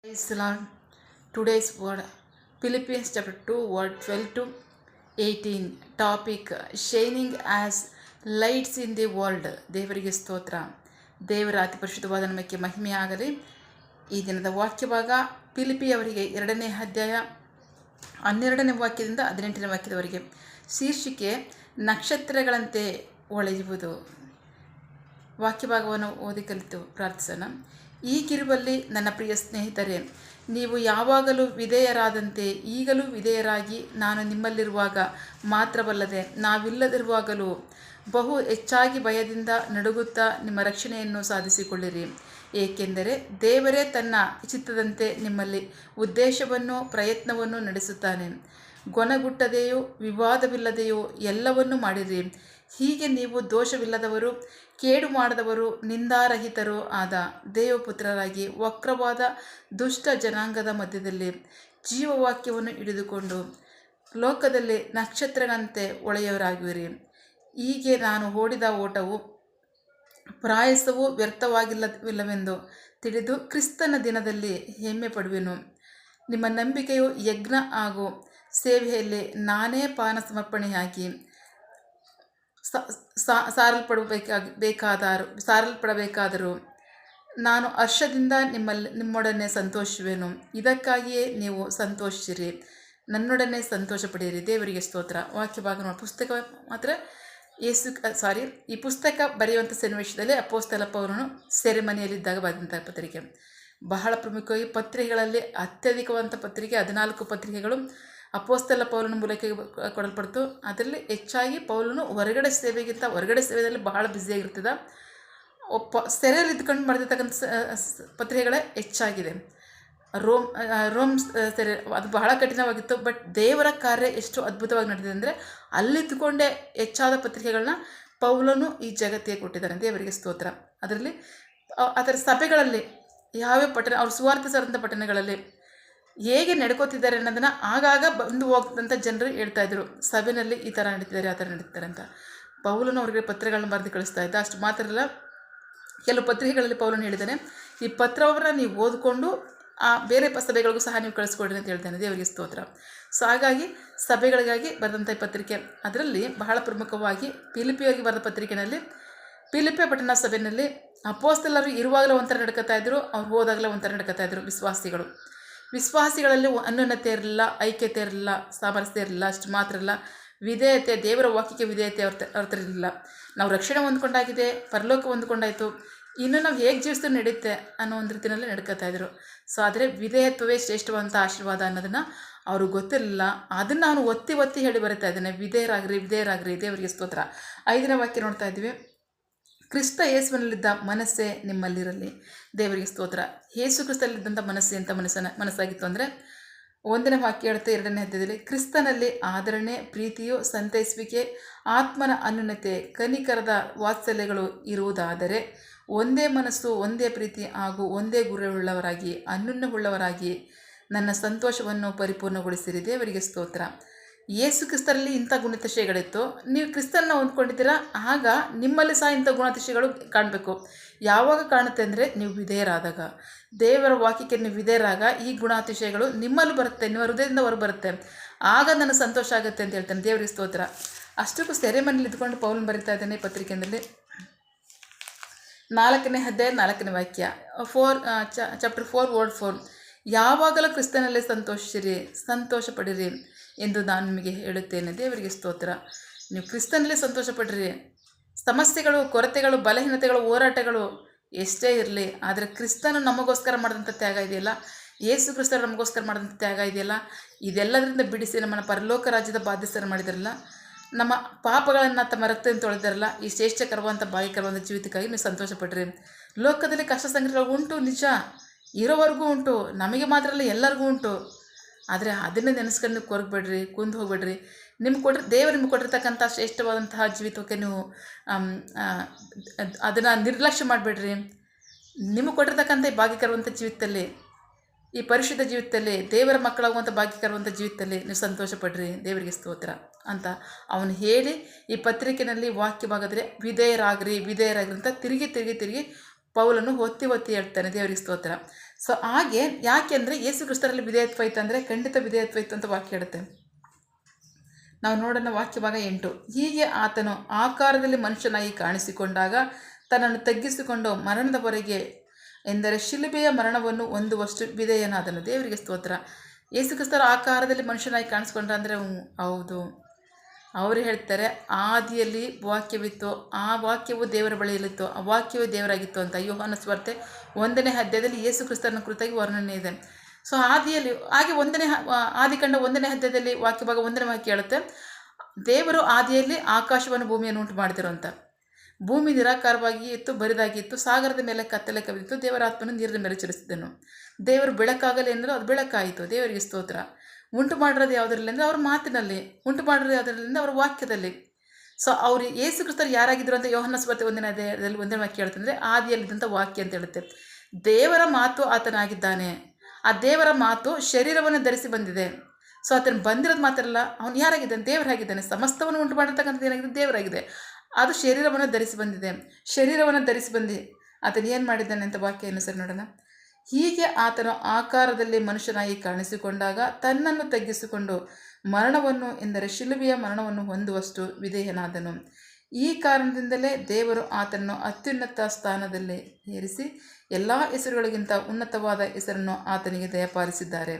Praise the Lord. Today's word, Philippians chapter 2, word 12 to 18. Topic, shining as lights in the world. ದೇವರಿಗೆ ಸ್ತೋತ್ರ. ದೇವರ ಅತಿ ಪರಿಶುದ್ಧವಾದ ನಮಗೆ ಮಹಿಮೆಯಾಗಲಿ. ಈ ದಿನದ ವಾಕ್ಯ ಭಾಗ ಫಿಲಿಪಿಯವರಿಗೆ 2ನೇ ಅಧ್ಯಾಯ 12ನೇ ವಾಕ್ಯದಿಂದ 18ನೇ ವಾಕ್ಯದವರೆಗೆ. ಶೀರ್ಷಿಕೆ ನಕ್ಷತ್ರಗಳಂತೆ ಹೊಳೆಯುವುದು. ವಾಕ್ಯ ಭಾಗವನ್ನು ಓದಿ ಕಲಿತು ಪ್ರಾರ್ಥಿಸೋಣ. ಈಗಿರುವಲ್ಲಿ ನನ್ನ ಪ್ರಿಯ ಸ್ನೇಹಿತರೆ, ನೀವು ಯಾವಾಗಲೂ ವಿಧೇಯರಾದಂತೆ ಈಗಲೂ ವಿಧೇಯರಾಗಿ, ನಾನು ನಿಮ್ಮಲ್ಲಿರುವಾಗ ಮಾತ್ರವಲ್ಲದೆ ನಾವಿಲ್ಲದಿರುವಾಗಲೂ ಬಹು ಹೆಚ್ಚಾಗಿ ಭಯದಿಂದ ನಡುಗುತ್ತಾ ನಿಮ್ಮ ರಕ್ಷಣೆಯನ್ನು ಸಾಧಿಸಿಕೊಳ್ಳಿರಿ. ಏಕೆಂದರೆ ದೇವರೇ ತನ್ನ ಚಿತ್ತದಂತೆ ನಿಮ್ಮಲ್ಲಿ ಉದ್ದೇಶವನ್ನು ಪ್ರಯತ್ನವನ್ನು ನಡೆಸುತ್ತಾನೆ. ಗೊಣಗುಟ್ಟದೆಯೂ ವಿವಾದವಿಲ್ಲದೆಯೂ ಎಲ್ಲವನ್ನೂ ಮಾಡಿರಿ. ಹೀಗೆ ನೀವು ದೋಷವಿಲ್ಲದವರು, ಕೇಡು ಮಾಡದವರು, ನಿಂದಾರಹಿತರೂ ಆದ ದೇವಪುತ್ರರಾಗಿ ವಕ್ರವಾದ ದುಷ್ಟ ಜನಾಂಗದ ಮಧ್ಯದಲ್ಲಿ ಜೀವವಾಕ್ಯವನ್ನು ಹಿಡಿದುಕೊಂಡು ಲೋಕದಲ್ಲಿ ನಕ್ಷತ್ರಗಳಂತೆ ಹೊಳೆಯವರಾಗುವಿರಿ. ಹೀಗೆ ನಾನು ಓಡಿದ ಓಟವು ಪ್ರಯಾಸವು ವ್ಯರ್ಥವಾಗಿಲ್ಲವೆಂದು ತಿಳಿದು ಕ್ರಿಸ್ತನ ದಿನದಲ್ಲಿ ಹೆಮ್ಮೆ ಪಡುವೆನು. ನಿಮ್ಮ ನಂಬಿಕೆಯು ಯಜ್ಞ ಹಾಗೂ ಸೇವೆಯಲ್ಲಿ ನಾನೇ ಪಾನ ಸಮರ್ಪಣೆಯಾಗಿ ಸಾರಲ್ಪಡಬೇಕಾದರೂ ನಾನು ಹರ್ಷದಿಂದ ನಿಮ್ಮೊಡನೆ ಸಂತೋಷಿಸುವೆನು. ಇದಕ್ಕಾಗಿಯೇ ನೀವು ಸಂತೋಷಿಸಿರಿ, ನನ್ನೊಡನೆ ಸಂತೋಷ ಪಡೆಯಿರಿ. ದೇವರಿಗೆ ಸ್ತೋತ್ರ. ವಾಕ್ಯ ಭಾಗ ಪುಸ್ತಕ ಮಾತ್ರ ಈ ಪುಸ್ತಕ ಬರೆಯುವಂಥ ಸನ್ನಿವೇಶದಲ್ಲಿ ಅಪೊಸ್ತಲ ಪೌಲನು ಸೆರೆಮನೆಯಲ್ಲಿದ್ದಾಗ ಬರೆದಂಥ ಪತ್ರಿಕೆ. ಬಹಳ ಪ್ರಮುಖವಾಗಿ ಪತ್ರಿಕೆಗಳಲ್ಲಿ ಅತ್ಯಧಿಕವಾದಂಥ ಪತ್ರಿಕೆ 14 ಪತ್ರಿಕೆಗಳು ಅಪೊಸ್ತಲ ಪೌಲನ ಮೂಲಕ ಕೊಡಲ್ಪಡ್ತು. ಅದರಲ್ಲಿ ಹೆಚ್ಚಾಗಿ ಪೌಲನು ಹೊರಗಡೆ ಸೇವೆಯಲ್ಲಿ ಬಹಳ ಬ್ಯುಸಿಯಾಗಿರ್ತದೆ. ಸೆರೆಯಲ್ಲಿ ಇದ್ಕೊಂಡು ಮಾಡಿರ್ತಕ್ಕಂಥ ಪತ್ರಿಕೆಗಳೇ ಹೆಚ್ಚಾಗಿದೆ. ರೋಮ್ ಸೆರೆ ಅದು ಬಹಳ ಕಠಿಣವಾಗಿತ್ತು. ಬಟ್ ದೇವರ ಕಾರ್ಯ ಎಷ್ಟು ಅದ್ಭುತವಾಗಿ ನಡೆದಿದೆ ಅಂದರೆ ಅಲ್ಲಿದ್ದುಕೊಂಡೇ ಹೆಚ್ಚಾದ ಪತ್ರಿಕೆಗಳನ್ನ ಪೌಲನು ಈ ಜಗತ್ತಿಗೆ ಕೊಟ್ಟಿದ್ದಾನೆ. ದೇವರಿಗೆ ಸ್ತೋತ್ರ. ಅದರ ಸಭೆಗಳಲ್ಲಿ ಯಾವ್ಯಾವ ಅವ್ರು ಸುವಾರ್ತೆ ಸಾರಂಥ ಪಟ್ಟಣಗಳಲ್ಲಿ ಹೇಗೆ ನಡ್ಕೋತಿದ್ದಾರೆ ಅನ್ನೋದನ್ನು ಆಗಾಗ ಬಂದು ಹೋಗ್ತಂಥ ಜನರು ಹೇಳ್ತಾಯಿದ್ರು, ಸಭೆಯಲ್ಲಿ ಈ ಥರ ನಡೀತಿದ್ದಾರೆ, ಆ ಥರ ನಡೀತಾರೆ ಅಂತ. ಪೌಲನು ಅವರಿಗೆ ಪತ್ರಗಳನ್ನ ಬರೆದು ಕಳಿಸ್ತಾ ಇದ್ದ. ಅಷ್ಟು ಮಾತ್ರ ಅಲ್ಲ, ಕೆಲವು ಪತ್ರಿಕೆಗಳಲ್ಲಿ ಪೌಲನು ಹೇಳಿದ್ದಾನೆ, ಈ ಪತ್ರವನ್ನು ನೀವು ಓದಿಕೊಂಡು ಬೇರೆ ಸಭೆಗಳಿಗೂ ಸಹ ನೀವು ಕಳಿಸ್ಕೊಡ್ರಿ ಅಂತ ಹೇಳ್ತಾನೆ. ದೇವರಿಗೆ ಸ್ತೋತ್ರ. ಸೊ ಹಾಗಾಗಿ ಸಭೆಗಳಿಗಾಗಿ ಬರೆದಂಥ ಪತ್ರಿಕೆ, ಅದರಲ್ಲಿ ಬಹಳ ಪ್ರಮುಖವಾಗಿ ಫಿಲಿಪಿಯಾಗಿ ಬರೆದ ಪತ್ರಿಕೆಯಲ್ಲಿ ಫಿಲಿಪಿಯ ಪಟ್ಟಣ ಸಭೆಯಲ್ಲಿ ಅಪೊಸ್ತಲರು ಇರುವಾಗಲೂ ಒಂಥರ ನಡ್ಕೊತಾ ಇದ್ರು, ಅವ್ರು ಹೋದಾಗಲೇ ಒಂಥರ ನಡ್ಕೊತಾ ಇದ್ರು. ವಿಶ್ವಾಸಿಗಳಲ್ಲಿ ಅನ್ಯೋನ್ಯತೆ ಇರಲಿಲ್ಲ, ಐಕ್ಯತೆ ಇರಲಿಲ್ಲ, ಸಾಮರಸ್ಯ ಇರಲಿಲ್ಲ. ಅಷ್ಟು ಮಾತ್ರ ಅಲ್ಲ, ವಿಧೇಯತೆ, ದೇವರ ವಾಕ್ಯಕ್ಕೆ ವಿಧೇಯತೆ ಅವ್ರ ಇರಲಿಲ್ಲ. ನಾವು ರಕ್ಷಣೆ ಹೊಂದ್ಕೊಂಡಾಗಿದೆ, ಪರಲೋಕ ಹೊಂದ್ಕೊಂಡಾಯಿತು, ಇನ್ನು ನಾವು ಹೇಗೆ ಜೀವಿಸ್ತು ನಡೆಯುತ್ತೆ ಅನ್ನೋ ಒಂದು ರೀತಿಯಲ್ಲಿ ನಡ್ಕೊತಾ ಇದ್ರು. ಸೊ ಆದರೆ ವಿಧೇಯತ್ವವೇ ಶ್ರೇಷ್ಠವಂತ ಆಶೀರ್ವಾದ ಅನ್ನೋದನ್ನು ಅವ್ರಿಗೆ ಗೊತ್ತಿರಲಿಲ್ಲ. ಅದನ್ನು ಅವನು ಒತ್ತಿ ಹೇಳಿ ಬರೀತಾ ಇದ್ದಾನೆ, ವಿಧೇಯರಾಗ್ರಿ. ದೇವರಿಗೆ ಸ್ತೋತ್ರ. 5ನೇ ವಾಕ್ಯ ನೋಡ್ತಾ ಇದ್ವಿ. ಕ್ರಿಸ್ತ ಯೇಸುವಿನಲ್ಲಿದ್ದ ಮನಸ್ಸೇ ನಿಮ್ಮಲ್ಲಿರಲಿ. ದೇವರಿಗೆ ಸ್ತೋತ್ರ. ಯೇಸು ಕ್ರಿಸ್ತಲ್ಲಿದ್ದಂಥ ಮನಸ್ಸು ಎಂಥ ಮನಸ್ಸಾಗಿತ್ತು ಅಂದರೆ 1ನೇ ವಾಕ್ಯ ಹೇಳುತ್ತೆ 2ನೇ ಅಧ್ಯಾಯದಲ್ಲಿ, ಕ್ರಿಸ್ತನಲ್ಲಿ ಆದರಣೆ, ಪ್ರೀತಿಯು, ಸಂತೈಸುವಿಕೆ, ಆತ್ಮನ ಅನ್ಯೋನ್ಯತೆ, ಕನಿಕರದ ವಾತ್ಸಲ್ಯಗಳು ಇರುವುದಾದರೆ ಒಂದೇ ಮನಸ್ಸು, ಒಂದೇ ಪ್ರೀತಿ ಹಾಗೂ ಒಂದೇ ಗುರಿಯುಳ್ಳವರಾಗಿ ಅನ್ಯೋನ್ಯವುಳ್ಳವರಾಗಿ ನನ್ನ ಸಂತೋಷವನ್ನು ಪರಿಪೂರ್ಣಗೊಳಿಸಿರಿ. ದೇವರಿಗೆ ಸ್ತೋತ್ರ. ಯೇಸು ಕ್ರಿಸ್ತರಲ್ಲಿ ಇಂಥ ಗುಣಾತಿಶಯಗಳಿತ್ತು. ನೀವು ಕ್ರಿಸ್ತನ ಹೊಂದ್ಕೊಂಡಿದ್ದೀರಾ, ಆಗ ನಿಮ್ಮಲ್ಲಿ ಸಹ ಇಂಥ ಗುಣಾತಿಶಯಗಳು ಕಾಣಬೇಕು. ಯಾವಾಗ ಕಾಣುತ್ತೆ ಅಂದರೆ ನೀವು ವಿಧೇಯರಾದಾಗ, ದೇವರ ವಾಕ್ಯಕ್ಕೆ ನೀವು ವಿಧೇಯರಾಗ ಈ ಗುಣಾತಿಶಯಗಳು ನಿಮ್ಮಲ್ಲಿ ಬರುತ್ತೆ, ನಿಮ್ಮ ಹೃದಯದಿಂದ ಹೊರ ಬರುತ್ತೆ. ಆಗ ನನಗೆ ಸಂತೋಷ ಆಗುತ್ತೆ ಅಂತ ಹೇಳ್ತಾನೆ. ದೇವರಿಗೆ ಸ್ತೋತ್ರ. ಅಷ್ಟಕ್ಕೂ ಸೆರೆಮನೆಯಲ್ಲಿ ಇದ್ಕೊಂಡು ಪೌಲನು ಬರೀತಾ ಇದ್ದಾನೆ ಪತ್ರಿಕೆಯಲ್ಲಿ. 4ನೇ ಅಧ್ಯಾಯ 4ನೇ ವಾಕ್ಯ, ಚಾಪ್ಟರ್ 4 ವರ್ಡ್ 4, ಯಾವಾಗಲೂ ಕ್ರಿಸ್ತನಲ್ಲೇ ಸಂತೋಷ ಪಡಿರಿ ಎಂದು ನಾನು ನಿಮಗೆ ಹೇಳುತ್ತೇನೆ. ದೇವರಿಗೆ ಸ್ತೋತ್ರ. ನೀವು ಕ್ರಿಸ್ತನಲ್ಲೇ ಸಂತೋಷ ಪಡ್ರಿ. ಸಮಸ್ಯೆಗಳು, ಕೊರತೆಗಳು, ಬಲಹೀನತೆಗಳು, ಹೋರಾಟಗಳು ಎಷ್ಟೇ ಇರಲಿ, ಆದರೆ ಕ್ರಿಸ್ತನು ನಮಗೋಸ್ಕರ ಮಾಡಿದಂಥ ತ್ಯಾಗ ಇದೆಯಲ್ಲ, ಯೇಸು ಕ್ರಿಸ್ತರು ನಮಗೋಸ್ಕರ ಮಾಡಿದಂಥ ತ್ಯಾಗ ಇದೆಯಲ್ಲ, ಇದೆಲ್ಲದರಿಂದ ಬಿಡಿಸಿ ನಮ್ಮನ್ನು ಪರಲೋಕ ರಾಜ್ಯದ ಬಾಧ್ಯಸ್ಥರು ಮಾಡಿದಾರಲ್ಲ, ನಮ್ಮ ಪಾಪಗಳನ್ನು ತಮ್ಮ ರಕ್ತದಿಂದ ತೊಳೆದಾರಲ್ಲ, ಈ ಶ್ರೇಷ್ಠಕರವಾದಂಥ ಭಾಗ್ಯಕರವಾದ ಜೀವಿತಕ್ಕಾಗಿ ನೀವು ಸಂತೋಷ ಪಡ್ರಿ. ಲೋಕದಲ್ಲಿ ಕಷ್ಟ ಸಂಕಟಗಳು ಉಂಟು, ನಿಜ, ಇರೋವರೆಗೂ ಉಂಟು, ನಮಗೆ ಮಾತ್ರ ಅಲ್ಲ ಎಲ್ಲರಿಗೂ ಉಂಟು. ಆದರೆ ಅದನ್ನೇ ನೆನೆಸ್ಕೊಂಡು ನೀವು ಕೊರಗಬೇಡ್ರಿ, ಕುಂದು ಹೋಗ್ಬೇಡ್ರಿ. ದೇವರು ನಿಮ್ಗೆ ಕೊಟ್ಟಿರ್ತಕ್ಕಂಥ ಶ್ರೇಷ್ಠವಾದಂತಹ ಜೀವಿತಕ್ಕೆ ನೀವು ಅದನ್ನು ನಿರ್ಲಕ್ಷ್ಯ ಮಾಡಬೇಡ್ರಿ. ನಿಮಗೆ ಕೊಟ್ಟಿರ್ತಕ್ಕಂಥ ಈ ಭಾಗ್ಯಕರವಂಥ ಜೀವಿತದಲ್ಲಿ, ಈ ಪರಿಶುದ್ಧ ಜೀವಿತದಲ್ಲಿ, ದೇವರ ಮಕ್ಕಳಾಗುವಂಥ ಭಾಗ್ಯಕರವಂಥ ಜೀವಿತದಲ್ಲಿ ನೀವು ಸಂತೋಷ ಪಡ್ರಿ. ದೇವರಿಗೆ ಸ್ತೋತ್ರ ಅಂತ ಅವನು ಹೇಳಿ ಈ ಪತ್ರಿಕೆಯಲ್ಲಿ ವಾಕ್ಯ ಭಾಗದಲ್ಲಿ ವಿಧೇಯರಾಗ್ರಿ ಅಂತ ತಿರುಗಿ ಪೌಲನು ಒತ್ತಿ ಹೇಳ್ತಾನೆ. ದೇವರಿಗೆ ಸ್ತೋತ್ರ. ಸೊ ಹಾಗೆ ಯಾಕೆಂದರೆ ಯೇಸು ಕ್ರಿಸ್ತರಲ್ಲಿ ವಿಧೇಯತ್ವ ಇತ್ತು ಅಂದರೆ ಖಂಡಿತ ವಿಧೇಯತ್ವ ಇತ್ತು ಅಂತ ವಾಕ್ಯ ಹೇಳುತ್ತೆ. ನಾವು ನೋಡೋಣ ವಾಕ್ಯ ಭಾಗ 8. ಹೀಗೆ ಆತನು ಆಕಾರದಲ್ಲಿ ಮನುಷ್ಯನಾಗಿ ಕಾಣಿಸಿಕೊಂಡಾಗ ತನ್ನನ್ನು ತಗ್ಗಿಸಿಕೊಂಡು ಮರಣದವರೆಗೆ ಎಂದರೆ ಶಿಲುಬೆಯ ಮರಣವನ್ನು ಹೊಂದುವಷ್ಟು ವಿಧೇಯನಾದನು. ದೇವರಿಗೆ ಸ್ತೋತ್ರ. ಯೇಸು ಕ್ರಿಸ್ತರ ಆಕಾರದಲ್ಲಿ ಮನುಷ್ಯನಾಗಿ ಕಾಣಿಸ್ಕೊಂಡ್ರ ಅಂದರೆ ಹೌದು. ಅವರು ಹೇಳ್ತಾರೆ ಆದಿಯಲ್ಲಿ ವಾಕ್ಯವಿತ್ತು, ಆ ವಾಕ್ಯವು ದೇವರ ಬಳಿಯಲ್ಲಿತ್ತು, ಆ ವಾಕ್ಯವೇ ದೇವರಾಗಿತ್ತು ಅಂತ ಯೋಹಾನ ಸುವಾರ್ತೆ 1ನೇ ಅಧ್ಯಾಯದಲ್ಲಿ ಯೇಸು ಕ್ರಿಸ್ತನ ಕುರಿತಾಗಿ ವರ್ಣನೆ ಇದೆ. ಸೊ ಆದಿಯಲ್ಲಿ ಹಾಗೆ ಆದಿಕಾಂಡ 1ನೇ ಅಧ್ಯಾಯದಲ್ಲಿ ವಾಕ್ಯ ಭಾಗ 1ನೇ ವಾಕ್ಯ ಹೇಳುತ್ತೆ, ದೇವರು ಆದಿಯಲ್ಲಿ ಆಕಾಶವನ್ನು ಭೂಮಿಯನ್ನು ಉಂಟು ಮಾಡಿದರು ಅಂತ. ಭೂಮಿ ನಿರಾಕಾರವಾಗಿ ಇತ್ತು, ಬರಿದಾಗಿತ್ತು, ಸಾಗರದ ಮೇಲೆ ಕತ್ತಲೆ ಕವಿದಿತ್ತು, ದೇವರ ಆತ್ಮನು ನೀರಿನ ಮೇಲೆ ಚಲಿಸಿದನು. ದೇವರು ಬೆಳಕಾಗಲಿ ಎಂದರೂ ಅದು ಬೆಳಕಾಯಿತು. ದೇವರಿಗೆ ಸ್ತೋತ್ರ. ಉಂಟು ಮಾಡಿರೋದು ಯಾವುದರಲ್ಲಿ ಅಂದರೆ ಅವ್ರ ಮಾತಿನಲ್ಲಿ, ಉಂಟು ಮಾಡಿರೋದು ಯಾವುದರಿಂದ ಅವರ ವಾಕ್ಯದಲ್ಲಿ. ಸೊ ಅವರು ಯೇಸು ಕ್ರಿಸ್ತರು ಯಾರಾಗಿದ್ದರು ಅಂತ ಯೋಹಾನ ಸುವಾರ್ತೆ 1ನೇ ಅಧ್ಯಾಯದಲ್ಲಿ 1ನೇ ವಾಕ್ಯ ಹೇಳ್ತಂದರೆ ಆದಿಯಲ್ಲಿದ್ದಂಥ ವಾಕ್ಯ ಅಂತ ಹೇಳುತ್ತೆ. ದೇವರ ಮಾತು ಆತನಾಗಿದ್ದಾನೆ. ಆ ದೇವರ ಮಾತು ಶರೀರವನ್ನು ಧರಿಸಿ ಬಂದಿದೆ. ಸೊ ಆತನು ಬಂದಿರೋದು ಮಾತ್ರಲ್ಲ, ಅವನು ಯಾರಾಗಿದ್ದಾನೆ? ದೇವರಾಗಿದ್ದಾನೆ. ಸಮಸ್ತವನ್ನು ಉಂಟು ಮಾಡಿರ್ತಕ್ಕಂಥದ್ದು ಏನಾಗಿದೆ? ದೇವರಾಗಿದೆ. ಅದು ಶರೀರವನ್ನು ಧರಿಸಿ ಬಂದಿದೆ. ಶರೀರವನ್ನು ಧರಿಸಿ ಬಂದು ಆತನು ಏನು ಮಾಡಿದ್ದಾನೆ ಅಂತ ವಾಕ್ಯ ಸರಿ ನೋಡೋಣ. ಹೀಗೆ ಆತನು ಆಕಾರದಲ್ಲಿ ಮನುಷ್ಯನಾಗಿ ಕಾಣಿಸಿಕೊಂಡಾಗ ತನ್ನನ್ನು ತಗ್ಗಿಸಿಕೊಂಡು ಮರಣವನ್ನು ಎಂದರೆ ಶಿಲುಬೆಯ ಮರಣವನ್ನು ಹೊಂದುವಷ್ಟು ವಿಧೇಯನಾದನು. ಈ ಕಾರಣದಿಂದಲೇ ದೇವರು ಆತನನ್ನು ಅತ್ಯುನ್ನತ ಸ್ಥಾನದಲ್ಲಿ ಏರಿಸಿ ಎಲ್ಲ ಹೆಸರುಗಳಿಗಿಂತ ಉನ್ನತವಾದ ಹೆಸರನ್ನು ಆತನಿಗೆ ದಯಪಾಲಿಸಿದ್ದಾರೆ.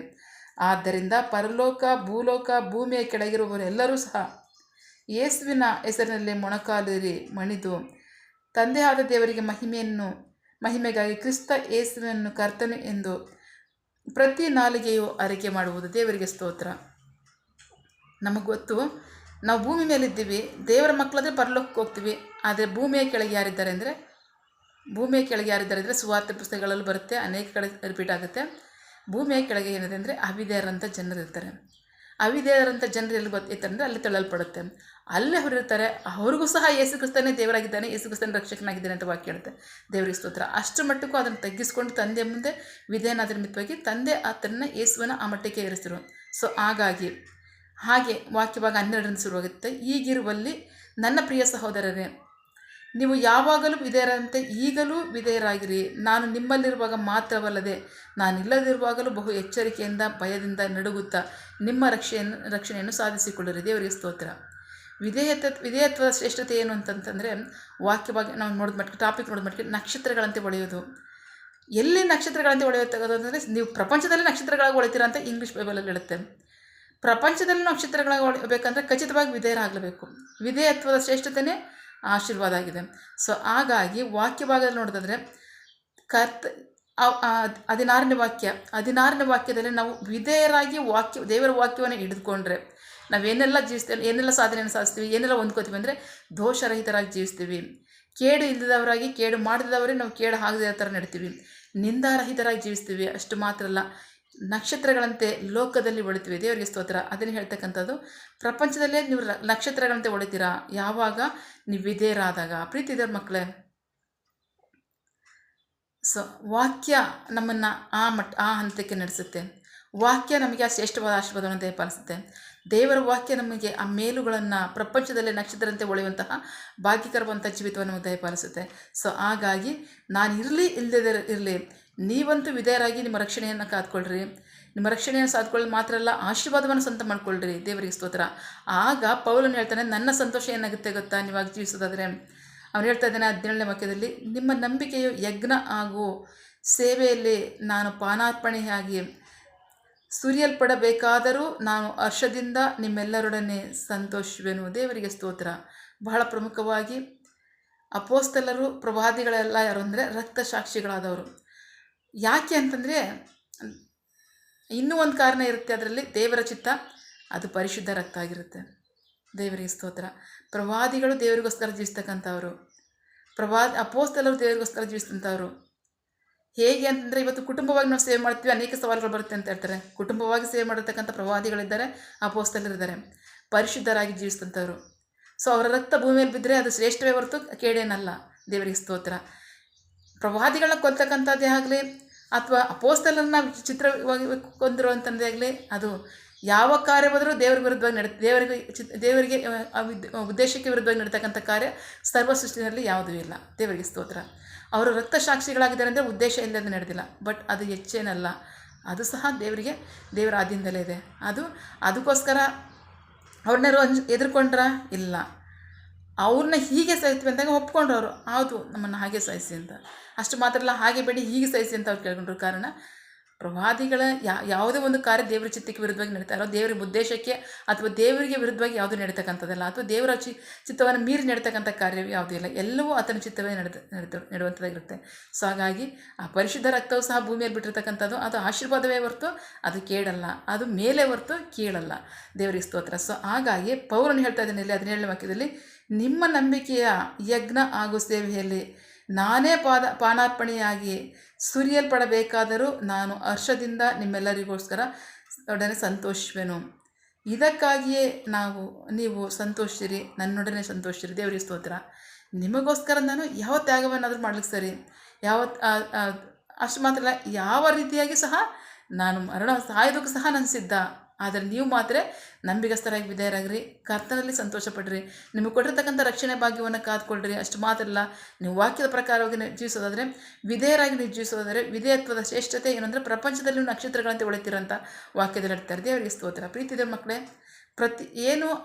ಆದ್ದರಿಂದ ಪರಲೋಕ, ಭೂಲೋಕ, ಭೂಮಿಯ ಕೆಳಗಿರುವವರೆಲ್ಲರೂ ಸಹ ಯೇಸುವಿನ ಹೆಸರಿನಲ್ಲಿ ಮೊಣಕಾಲಿರಿ ಮಣಿದು ತಂದೆಯಾದ ದೇವರಿಗೆ ಮಹಿಮೆಗಾಗಿ ಕ್ರಿಸ್ತ ಯೇಸುವನ್ನು ಕರ್ತನು ಎಂದು ಪ್ರತಿ ನಾಲಿಗೆಯು ಅರಿಕೆ ಮಾಡುವುದು. ದೇವರಿಗೆ ಸ್ತೋತ್ರ. ನಮಗೆ ಗೊತ್ತು, ನಾವು ಭೂಮಿ ಮೇಲಿದ್ದೀವಿ, ದೇವರ ಮಕ್ಕಳಾದರೆ ಪರಲೋಕಕ್ಕೆ ಹೋಗ್ತೀವಿ. ಆದರೆ ಭೂಮಿಯ ಕೆಳಗೆ ಯಾರಿದ್ದಾರೆ ಅಂದರೆ ಸುವಾರ್ತೆ ಪುಸ್ತಕಗಳಲ್ಲಿ ಬರುತ್ತೆ, ಅನೇಕ ಕಡೆ ರಿಪೀಟ್ ಆಗುತ್ತೆ. ಭೂಮಿಯ ಕೆಳಗೆ ಏನಿದೆ ಅಂದರೆ ಅವಿಧೇಯರಂಥ ಜನರು ಇರ್ತಾರೆ. ಅವಿಧೇಯರಂಥ ಜನರು ಎಲ್ಲಿ ಇರ್ತಾರೆ ಅಂದರೆ ಅಲ್ಲಿ ತಳ್ಳಲ್ಪಡುತ್ತೆ. ಅಲ್ಲೇ ಅವರಿರ್ತಾರೆ. ಅವ್ರಿಗೂ ಸಹ ಯೇಸು ಕ್ರಿಸ್ತನೇ ದೇವರಾಗಿದ್ದಾನೆ, ಯೇಸು ಕ್ರಿಸ್ತನ ರಕ್ಷಕನಾಗಿದ್ದಾನೆ ಅಂತ ವಾಕ್ಯ ಹೇಳುತ್ತೆ. ದೇವರಿಗೆ ಸ್ತೋತ್ರ. ಅಷ್ಟು ಮಟ್ಟಕ್ಕೂ ಅದನ್ನು ತಗ್ಗಿಸ್ಕೊಂಡು ತಂದೆ ಮುಂದೆ ವಿಧೇಯನಾದ ನಿಮಿತ್ತವಾಗಿ ತಂದೆ ಆತನನ್ನು ಯೇಸುವನ್ನ ಆ ಮಟ್ಟಕ್ಕೆ ಏರಿಸಿರು. ಸೊ ಹಾಗೆ ವಾಕ್ಯ ಭಾಗ 12ರಿಂದ ಶುರುವಾಗುತ್ತೆ. ಈಗಿರುವಲ್ಲಿ ನನ್ನ ಪ್ರಿಯ ಸಹೋದರರೇ, ನೀವು ಯಾವಾಗಲೂ ವಿಧೇಯರಂತೆ ಈಗಲೂ ವಿಧೇಯರಾಗಿರಿ. ನಾನು ನಿಮ್ಮಲ್ಲಿರುವಾಗ ಮಾತ್ರವಲ್ಲದೆ ನಾನಿಲ್ಲದಿರುವಾಗಲೂ ಬಹು ಎಚ್ಚರಿಕೆಯಿಂದ ಭಯದಿಂದ ನಡುಗುತ್ತಾ ನಿಮ್ಮ ರಕ್ಷಣೆಯನ್ನು ಸಾಧಿಸಿಕೊಳ್ಳಿರಿ. ದೇವರಿಗೆ ಸ್ತೋತ್ರ. ವಿಧೇಯತ್ವದ ಶ್ರೇಷ್ಠತೆ ಏನು ಅಂತಂತಂದರೆ ವಾಕ್ಯವಾಗಿ ನಾವು ಟಾಪಿಕ್ ನೋಡಿದ ಮಟ್ಟಿಗೆ ನಕ್ಷತ್ರಗಳಂತೆ ಹೊಳೆಯೋದು. ಎಲ್ಲಿ ನಕ್ಷತ್ರಗಳಂತೆ ಹೊಳೆಯೋದು ಅಂದರೆ ನೀವು ಪ್ರಪಂಚದಲ್ಲಿ ನಕ್ಷತ್ರಗಳಾಗಿ ಹೊಳಿತೀರಾ ಅಂತ ಇಂಗ್ಲೀಷ್ ಬೈಬಲಲ್ಲಿ ಹೇಳುತ್ತೆ. ಪ್ರಪಂಚದಲ್ಲಿ ನಕ್ಷತ್ರಗಳಾಗಿ ಹೊಳಬೇಕಂದ್ರೆ ಖಚಿತವಾಗಿ ವಿಧೇಯರಾಗಲೇಬೇಕು. ವಿಧೇಯತ್ವದ ಶ್ರೇಷ್ಠತೆಯೇ ಆಶೀರ್ವಾದ ಆಗಿದೆ. ಸೊ ಹಾಗಾಗಿ ವಾಕ್ಯ ಭಾಗದಲ್ಲಿ ನೋಡಿದ್ರೆ 16ನೇ ವಾಕ್ಯದಲ್ಲಿ ನಾವು ವಿಧೇಯರಾಗಿ ದೇವರ ವಾಕ್ಯವನ್ನು ಹಿಡಿದುಕೊಂಡ್ರೆ ನಾವೇನೆಲ್ಲ ಜೀವಿಸ್ತೇವೆ, ಏನೆಲ್ಲ ಸಾಧನೆಯನ್ನು ಸಾಧಿಸ್ತೀವಿ, ಏನೆಲ್ಲ ಹೊಂದ್ಕೋತೀವಿ ಅಂದರೆ ದೋಷರಹಿತರಾಗಿ ಜೀವಿಸ್ತೀವಿ. ಕೇಡು ಇಲ್ಲದವರಾಗಿ, ಕೇಡು ಮಾಡಿದವರೇ ನಾವು ಕೇಡು ಆಗದೇ ಥರ ನಡ್ತೀವಿ. ನಿಂದಾರಹಿತರಾಗಿ ಜೀವಿಸ್ತೀವಿ. ಅಷ್ಟು ಮಾತ್ರ ಅಲ್ಲ, ನಕ್ಷತ್ರಗಳಂತೆ ಲೋಕದಲ್ಲಿ ಹೊಳಿತೀವಿ. ದೇವರಿಗೆ ಸ್ತೋತ್ರ. ಅದನ್ನು ಹೇಳ್ತಕ್ಕಂಥದ್ದು ಪ್ರಪಂಚದಲ್ಲೇ ನೀವು ನಕ್ಷತ್ರಗಳಂತೆ ಹೊಳಿತೀರಾ ಯಾವಾಗ? ನೀವು ವಿಧೇಯರಾದಾಗ. ಪ್ರೀತಿ ಇದ್ದವ್ರ ಮಕ್ಕಳೇ, ಸೊ ವಾಕ್ಯ ನಮ್ಮನ್ನು ಆ ಹಂತಕ್ಕೆ ನಡೆಸುತ್ತೆ. ವಾಕ್ಯ ನಮಗೆ ಆ ಶ್ರೇಷ್ಠವಾದ ಆಶೀರ್ವಾದವನ್ನು ದಯಪಾಲಿಸುತ್ತೆ. ದೇವರ ವಾಕ್ಯ ನಮಗೆ ಆ ಮೇಲುಗಳನ್ನು ಪ್ರಪಂಚದಲ್ಲೇ ನಕ್ಷತ್ರದಂತೆ ಹೊಳೆಯುವಂತಹ ಭಾಗ್ಯಕರವಂಥ ಜೀವಿತವನ್ನು ದಯಪಾಲಿಸುತ್ತೆ. ಸೊ ಹಾಗಾಗಿ ನಾನು ಇರಲಿ ನೀವಂತೂ ವಿಧೇಯರಾಗಿ ನಿಮ್ಮ ರಕ್ಷಣೆಯನ್ನು ಕಾದ್ಕೊಳ್ರಿ. ನಿಮ್ಮ ರಕ್ಷಣೆಯನ್ನು ಸಾಧ್ಕೊಳ್ಳಿ ಮಾತ್ರ ಅಲ್ಲ, ಆಶೀರ್ವಾದವನ್ನು ಸ್ವಂತ ಮಾಡ್ಕೊಳ್ರಿ. ದೇವರಿಗೆ ಸ್ತೋತ್ರ. ಆಗ ಪೌಲನು ಹೇಳ್ತಾನೆ, ನನ್ನ ಸಂತೋಷ ಏನಾಗುತ್ತೆ ಗೊತ್ತಾ ನೀವಾಗಿ ಜೀವಿಸೋದಾದರೆ? ಅವನು ಹೇಳ್ತಾ ಇದ್ದಾನೆ 17ನೇ ವಾಕ್ಯದಲ್ಲಿ, ನಿಮ್ಮ ನಂಬಿಕೆಯು ಯಜ್ಞ ಹಾಗೂ ಸೇವೆಯಲ್ಲಿ ನಾನು ಪಾನಾರ್ಪಣೆಯಾಗಿ ಸುರಿಯಲ್ಪಡಬೇಕಾದರೂ ನಾನು ಹರ್ಷದಿಂದ ನಿಮ್ಮೆಲ್ಲರೊಡನೆ ಸಂತೋಷಿಸುವೆನು. ದೇವರಿಗೆ ಸ್ತೋತ್ರ. ಬಹಳ ಪ್ರಮುಖವಾಗಿ ಅಪೋಸ್ತಲರು, ಪ್ರವಾದಿಗಳೆಲ್ಲ ಯಾರು ಅಂದರೆ ರಕ್ತಸಾಕ್ಷಿಗಳಾದವರು. ಯಾಕೆ ಅಂತಂದರೆ ಇನ್ನೂ ಒಂದು ಕಾರಣ ಇರುತ್ತೆ. ಅದರಲ್ಲಿ ದೇವರ ಚಿತ್ತ, ಅದು ಪರಿಶುದ್ಧ ರಕ್ತ ಆಗಿರುತ್ತೆ. ದೇವರಿಗೆ ಸ್ತೋತ್ರ. ಪ್ರವಾದಿಗಳು ದೇವರಿಗೋಸ್ಕರ ಜೀವಿಸ್ತಕ್ಕಂಥವ್ರು, ಅಪೋಸ್ತಲರು ದೇವರಿಗೋಸ್ಕರ ಜೀವಿಸ್ತಂಥವ್ರು. ಹೇಗೆ ಅಂತಂದರೆ ಇವತ್ತು ಕುಟುಂಬವಾಗಿ ನಾವು ಸೇವೆ ಮಾಡ್ತೀವಿ, ಅನೇಕ ಸವಾಲುಗಳು ಬರುತ್ತೆ ಅಂತ ಹೇಳ್ತಾರೆ. ಕುಟುಂಬವಾಗಿ ಸೇವೆ ಮಾಡಿರ್ತಕ್ಕಂಥ ಪ್ರವಾದಿಗಳಿದ್ದಾರೆ, ಅಪೋಸ್ತಲರಿದ್ದಾರೆ, ಪರಿಶುದ್ಧರಾಗಿ ಜೀವಿಸ್ತಂಥವ್ರು. ಸೊ ಅವರ ರಕ್ತ ಭೂಮಿಯಲ್ಲಿ ಬಿದ್ದರೆ ಅದು ಶ್ರೇಷ್ಠವೇ ಹೊರತು ಕೇಡೇನಲ್ಲ. ದೇವರಿಗೆ ಸ್ತೋತ್ರ. ಪ್ರವಾದಿಗಳನ್ನ ಕೊಲ್ತಕ್ಕಂಥದ್ದೇ ಆಗಲಿ ಅಥವಾ ಅಪೋಸ್ತಲರನ್ನ ಚಿತ್ರವಾಗಿ ಕೊಂದಿರುವಂಥದ್ದೇ ಆಗಲಿ, ಅದು ಯಾವ ಕಾರ್ಯವಾದರೂ ದೇವರ ವಿರುದ್ಧವಾಗಿ ದೇವರಿಗೆ ಉದ್ದೇಶಕ್ಕೆ ವಿರುದ್ಧವಾಗಿ ನಡೀತಕ್ಕಂಥ ಕಾರ್ಯ ಸರ್ವ ಸೃಷ್ಟಿನಲ್ಲಿ ಯಾವುದೂ ಇಲ್ಲ. ದೇವರಿಗೆ ಸ್ತೋತ್ರ. ಅವರು ರಕ್ತ ಸಾಕ್ಷಿಗಳಾಗಿದ್ದಾರೆ ಅಂದರೆ ಉದ್ದೇಶ ಇಲ್ಲದೆ ನಡೆದಿಲ್ಲ. ಬಟ್ ಅದು ಹೆಚ್ಚೇನಲ್ಲ, ಅದು ಸಹ ದೇವರ ಆದ್ಯದಿಂದಲೇ ಇದೆ. ಅದಕ್ಕೋಸ್ಕರ ಅವ್ರನ್ನೆಲ್ಲ ಎದುರ್ಕೊಂಡ್ರ ಇಲ್ಲ, ಅವ್ರನ್ನ ಹೀಗೆ ಸಾಯ್ತೀವಿ ಅಂದಾಗ ಒಪ್ಕೊಂಡ್ರು ಅವರು, ಹೌದು ನಮ್ಮನ್ನು ಹಾಗೆ ಸಾಯಿಸಿ ಅಂತ. ಅಷ್ಟು ಮಾತ್ರ ಅಲ್ಲ, ಹಾಗೆ ಬೇಡಿ ಹೀಗೆ ಸಾಯಿಸಿ ಅಂತ ಅವ್ರು ಕೇಳ್ಕೊಂಡ್ರು. ಕಾರಣ ಪ್ರವಾದಿಗಳ ಯಾವುದೇ ಒಂದು ಕಾರ್ಯ ದೇವರ ಚಿತ್ತಕ್ಕೆ ವಿರುದ್ಧವಾಗಿ ನಡೀತಾ ಇರೋ, ದೇವರ ಉದ್ದೇಶಕ್ಕೆ ಅಥವಾ ದೇವರಿಗೆ ವಿರುದ್ಧವಾಗಿ ಯಾವುದು ನಡೀತಕ್ಕಂಥದ್ದಲ್ಲ, ಅಥವಾ ದೇವರ ಚಿತ್ತವನ್ನು ಮೀರಿ ನಡೀತಕ್ಕಂಥ ಕಾರ್ಯ ಯಾವುದೂ ಇಲ್ಲ. ಎಲ್ಲವೂ ಆತನ ಚಿತ್ತವೇ ನಡೆಯುವಂಥದ್ದಾಗಿರುತ್ತೆ. ಸೊ ಹಾಗಾಗಿ ಆ ಪರಿಶುದ್ಧ ರಕ್ತವು ಸಹ ಭೂಮಿಯಲ್ಲಿ ಬಿಟ್ಟಿರ್ತಕ್ಕಂಥದ್ದು ಅದು ಆಶೀರ್ವಾದವೇ ಹೊರತು ಅದು ಕೇಳಲ್ಲ, ಅದು ಮೇಲೆ ಹೊರತು ಕೀಳಲ್ಲ. ದೇವರಿಗೆ ಸ್ತೋತ್ರ. ಸೊ ಹಾಗಾಗಿ ಪೌಲನು ಹೇಳ್ತಾ ಇದ್ದಾನೆ ಇಲ್ಲಿ 17ನೇ ವಾಕ್ಯದಲ್ಲಿ, ನಿಮ್ಮ ನಂಬಿಕೆಯ ಯಜ್ಞ ಹಾಗೂ ಸೇವೆಯಲ್ಲಿ ನಾನೇ ಪಾನಾರ್ಪಣೆಯಾಗಿ ಸುರಿಯಲ್ಪಡಬೇಕಾದರೂ ನಾನು ಹರ್ಷದಿಂದ ನಿಮ್ಮೆಲ್ಲರಿಗೋಸ್ಕರ ಒಡನೆ ಸಂತೋಷಿಸುವೆನು. ಇದಕ್ಕಾಗಿಯೇ ನೀವು ಸಂತೋಷಿಸಿರಿ, ನನ್ನೊಡನೆ ಸಂತೋಷಿಸಿರಿ. ದೇವರಿಗೆ ಸ್ತೋತ್ರ. ನಿಮಗೋಸ್ಕರ ನಾನು ಯಾವ ತ್ಯಾಗವನ್ನಾದರೂ ಮಾಡ್ಲಿಕ್ಕೆ ಸರಿ, ಅಷ್ಟು ಮಾತ್ರ ಅಲ್ಲ, ಯಾವ ರೀತಿಯಾಗಿ ಸಹ ನಾನು ಸಾಯೋದಕ್ಕೂ ಸಹ ನಾನು ಸಿದ್ಧ. ಆದರೆ ನೀವು ಮಾತ್ರ ನಂಬಿಗಸ್ತರಾಗಿ ವಿಧೇಯರಾಗಿರಿ, ಕರ್ತನಲ್ಲಿ ಸಂತೋಷಪಡ್ರಿ, ನಿಮಗೆ ಕೊಟ್ಟಿರ್ತಕ್ಕಂಥ ರಕ್ಷಣೆ ಭಾಗ್ಯವನ್ನು ಕಾದ್ಕೊಳ್ರಿ. ಅಷ್ಟು ಮಾತ್ರ ಅಲ್ಲ, ನೀವು ವಾಕ್ಯದ ಪ್ರಕಾರವಾಗಿ ಜೀವಿಸೋದಾದರೆ, ವಿಧೇಯರಾಗಿ ನೀವು ಜೀವಿಸೋದಾದರೆ, ವಿಧೇಯತ್ವದ ಶ್ರೇಷ್ಠತೆ ಏನಂದರೆ ಪ್ರಪಂಚದಲ್ಲಿ ನಕ್ಷತ್ರಗಳಂತೆ ಹೊಳಿತೀರಂತ ವಾಕ್ಯದಲ್ಲಿ ಹೇಳ್ತಾರೆ. ದೇವರಿಗೆ ಸ್ತೋತ್ರ. ಪ್ರೀತಿದೇವ ಮಕ್ಕಳೇ,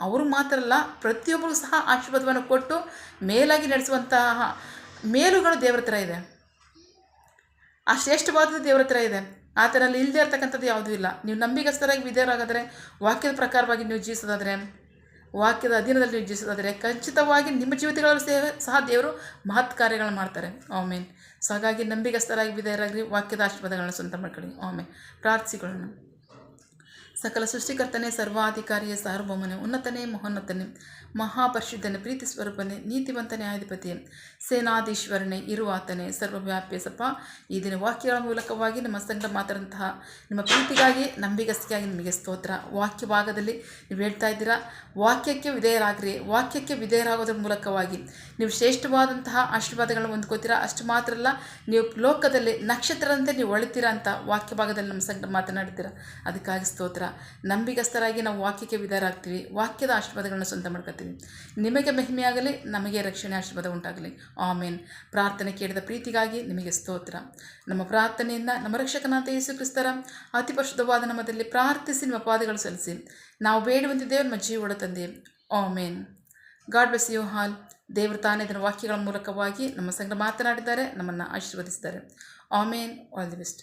ಅವರು ಮಾತ್ರ ಅಲ್ಲ, ಪ್ರತಿಯೊಬ್ಬರಿಗೂ ಸಹ ಆಶೀರ್ವಾದವನ್ನು ಕೊಟ್ಟು ಮೇಲಾಗಿ ನಡೆಸುವಂತಹ ಮೇಲುಗಳು ದೇವರ ಹತ್ರ ಇದೆ. ಆ ಶ್ರೇಷ್ಠವಾದದ್ದು ದೇವರ ಹತ್ರ ಇದೆ. ಆತನಲ್ಲಿ ಇಲ್ಲದೆ ಇರ್ತಕ್ಕಂಥದ್ದು ಯಾವುದೂ ಇಲ್ಲ. ನೀವು ನಂಬಿಗಸ್ತರಾಗಿ ವಿಧೇಯರಾಗಿದ್ದರೆ, ವಾಕ್ಯದ ಪ್ರಕಾರವಾಗಿ ನೀವು ಜೀವಿಸೋದಾದರೆ, ವಾಕ್ಯದ ಅಧೀನದಲ್ಲಿ ನೀವು ಜೀವಿಸೋದಾದರೆ, ಖಚಿತವಾಗಿ ನಿಮ್ಮ ಜೀವಿತಗಳಲ್ಲಿ ಸಹ ದೇವರು ಮಹತ್ ಕಾರ್ಯಗಳನ್ನು ಮಾಡ್ತಾರೆ. ಆಮೇನ್. ಸೊ ಹಾಗಾಗಿ ನಂಬಿಗಸ್ತರಾಗಿ ವಿಧೇಯರಾಗಿ ವಾಕ್ಯದ ಆಶೀರ್ವಾದಗಳನ್ನು ಸ್ವಂತ ಮಾಡ್ಕೊಳ್ಳಿ. ಆಮೇನ್. ಪ್ರಾರ್ಥಿಸಿಕೊಳ್ಳೋಣ. ಸಕಲ ಸೃಷ್ಟಿಕರ್ತನೇ, ಸರ್ವಾಧಿಕಾರಿಯೇ, ಸಾರ್ವಭೌಮನೇ, ಉನ್ನತನೇ, ಮಹೋನ್ನತನೇ, ಮಹಾಪರಿಶುದ್ಧನೇ, ಪ್ರೀತಿ ಸ್ವರೂಪನೇ, ನೀತಿವಂತನೇ, ಆಧಿಪತಿಯೇ, ಸೇನಾಧೀಶ್ವರನೇ, ಇರುವಾತನೇ, ಸರ್ವವ್ಯಾಪ್ಯಸಪ್ಪ. ಈ ದಿನ ವಾಕ್ಯಗಳ ಮೂಲಕವಾಗಿ ನಮ್ಮ ಸಂಗಡ ಮಾತಾದಂತಹ ನಿಮ್ಮ ಪ್ರೀತಿಗಾಗಿ, ನಂಬಿಗಸ್ತಿಗಾಗಿ ನಿಮಗೆ ಸ್ತೋತ್ರ. ವಾಕ್ಯ ಭಾಗದಲ್ಲಿ ನೀವು ಹೇಳ್ತಾ ಇದ್ದೀರಾ, ವಾಕ್ಯಕ್ಕೆ ವಿಧೇಯರಾಗ್ರಿ. ವಾಕ್ಯಕ್ಕೆ ವಿಧೇಯರಾಗೋದ್ರ ಮೂಲಕವಾಗಿ ನೀವು ಶ್ರೇಷ್ಠವಾದಂತಹ ಆಶೀರ್ವಾದಗಳನ್ನು ಹೊಂದ್ಕೋತೀರಾ. ಅಷ್ಟು ಮಾತ್ರ ಅಲ್ಲ, ನೀವು ಲೋಕದಲ್ಲಿ ನಕ್ಷತ್ರದಂತೆ ನೀವು ಹೊಳಿತೀರಾ ಅಂತ ವಾಕ್ಯ ಭಾಗದಲ್ಲಿ ನಮ್ಮ ಸಂಗಡ ಮಾತನಾಡ್ತೀರಾ. ಅದಕ್ಕಾಗಿ ಸ್ತೋತ್ರ. ನಂಬಿಗಸ್ತರಾಗಿ ನಾವು ವಾಕ್ಯಕ್ಕೆ ವಿಧೇಯರಾಗ್ತೀವಿ, ವಾಕ್ಯದ ಆಶೀರ್ವಾದಗಳನ್ನು ಸ್ವಂತ ಮಾಡ್ಕೊತೀವಿ. ನಿಮಗೆ ಮಹಿಮೆಯಾಗಲಿ, ನಮಗೆ ರಕ್ಷಣೆ ಆಶೀರ್ವಾದ ಉಂಟಾಗಲಿ. ಆಮೇನ್. ಪ್ರಾರ್ಥನೆ ಕೇಳಿದ ಪ್ರೀತಿಗಾಗಿ ನಿಮಗೆ ಸ್ತೋತ್ರ. ನಮ್ಮ ಪ್ರಾರ್ಥನೆಯನ್ನು ನಮ್ಮ ರಕ್ಷಕನಾದ ಯೇಸು ಕ್ರಿಸ್ತರ ಅತಿ ಪರಿಶುದ್ಧವಾದ ನಾಮದಲ್ಲಿ ಪ್ರಾರ್ಥಿಸಿ ನಿಮ್ಮ ಪಾದಗಳು ಸಲ್ಲಿಸಿ ನಾವು ಬೇಡುವಂತಿದ್ದೇವೆ, ನಮ್ಮ ಜೀವದ ತಂದೆ. Amen. God bless you all. ದೇವರು ತಾನೇ ಇದರ ವಾಕ್ಯಗಳ ಮೂಲಕವಾಗಿ ನಮ್ಮ ಸಂಗಡ ಮಾತನಾಡಿದ್ದಾರೆ, ನಮ್ಮನ್ನು ಆಶೀರ್ವದಿಸಿದ್ದಾರೆ. ಆಮೇನ್. All the best.